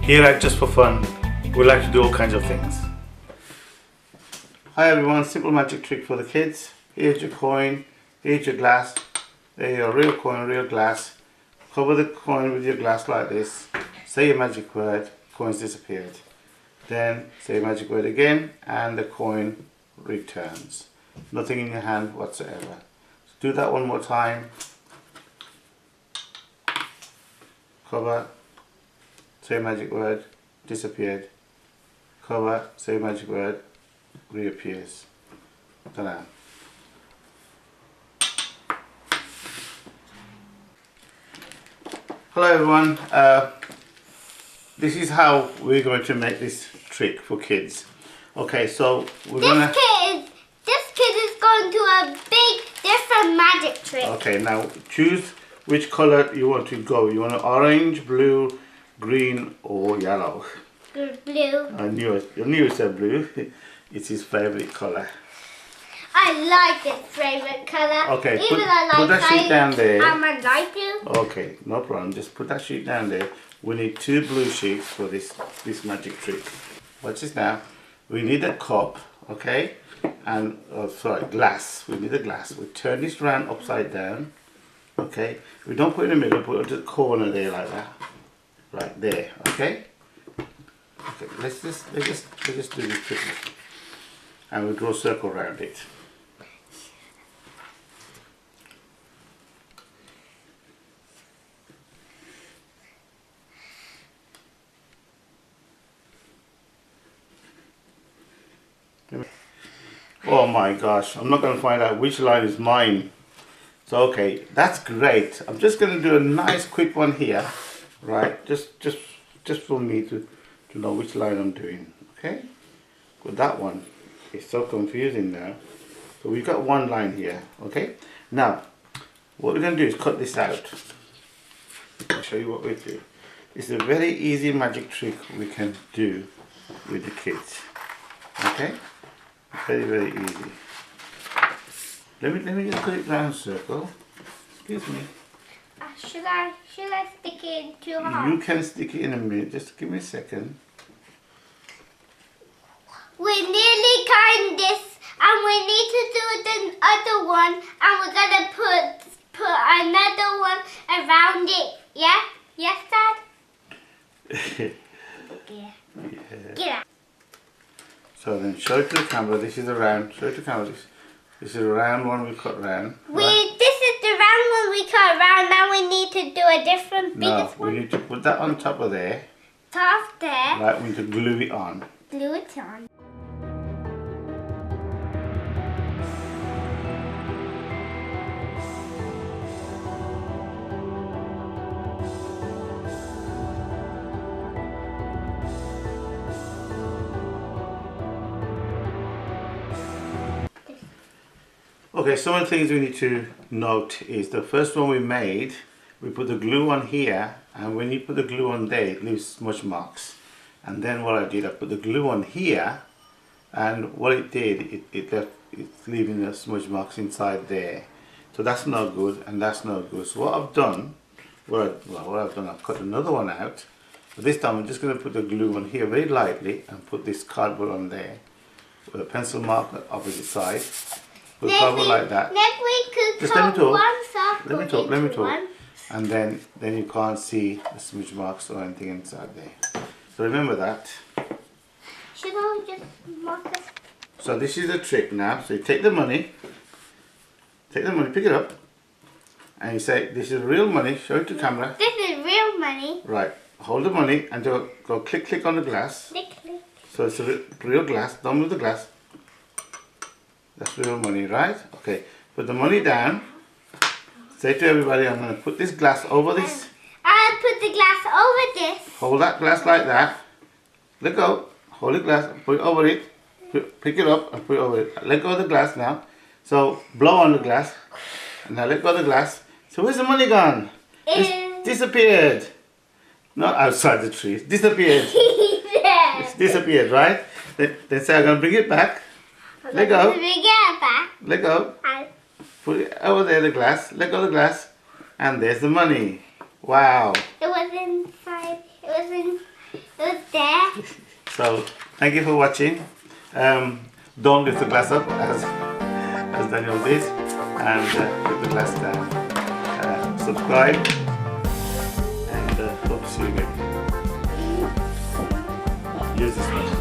Here at Just for Fun, we like to do all kinds of things. Hi everyone, simple magic trick for the kids. Here's your coin, here's your glass. There your real coin, real glass. Cover the coin with your glass like this. Say your magic word, coin's disappeared. Then say your magic word again and the coin returns. Nothing in your hand whatsoever. So do that one more time. Cover, say magic word, disappeared. Cover, say magic word, reappears. Ta-da. Hello everyone, this is how we're going to make this trick for kids. Okay, so we're This kid is going to a big different magic trick. Okay, now choose which color you want to go. You want orange, blue, green or yellow? Blue. I knew you said blue. It's his favorite color. I like his favorite color. Okay, Even put that sheet down there. I'm a light blue. Okay, no problem. Just put that sheet down there. We need 2 blue sheets for this magic trick. Watch this now. We need a cup, okay? And sorry, glass. We need a glass. We turn this round upside down. Okay. We don't put it in the middle. Put it to the corner there like that. Right there. Okay. Okay. Let's just do this quickly. And we draw a circle around it. Oh my gosh, I'm not going to find out which line is mine. So okay, that's great. I'm just going to do a nice quick one here, right? Just for me to know which line I'm doing, okay? With that one, it's so confusing now. So we've got one line here, okay? Now, what we're going to do is cut this out. I'll show you what we do. It's a very easy magic trick we can do with the kids, okay? Very, very easy. Let me just put it round circle. Excuse me. Should I stick it in too hard? You can stick it in a minute. Just give me a second. We nearly kind this, and we need to do the other one, and we're gonna put another one around it. Yeah? Yes, Dad? Yeah. Get out. So then show it to the camera. This is a round. Show it to the camera. This is a round one we cut round. Right? This is the round one we cut round. Now we need to do a different biggest one. No, we need to put that on top of there. Top there. Right, we need to glue it on. Glue it on. Okay, some of the things we need to note is the first one we made, we put the glue on here, and when you put the glue on there, it leaves smudge marks. And then what I did, I put the glue on here, and what it did, it's leaving the smudge marks inside there. So that's no good, and that's no good. So what I've done, I've cut another one out. But this time I'm just going to put the glue on here very lightly, and put this cardboard on there, with a pencil mark on the opposite side. Put the cardboard like that. Just let me talk. Let me talk. And then you can't see the smudge marks or anything inside there. So remember that. Should I just mark it? So this is the trick now. So you take the money, pick it up, and you say, this is real money. Show it to camera. This is real money. Right. Hold the money and go click on the glass. Click. So it's a real glass. Don't move the glass. That's real money, right? Okay. Put the money down. Say to everybody, I'm going to put this glass over this. I'll put the glass over this. Hold that glass like that. Let go. Hold the glass. Put it over it. Pick it up and put it over it. Let go of the glass now. So blow on the glass. And now let go of the glass. So where's the money gone? It's disappeared. Not outside the tree. It's disappeared. It's disappeared, right? Then say I'm going to bring it back. Let go. Bring it back. Let go. Put it over there, the glass. Let go of the glass. And there's the money. Wow. It was inside. It So thank you for watching. Don't lift the glass up as Daniel did, and put the glass down. Subscribe, and hope to see you again. Use this one.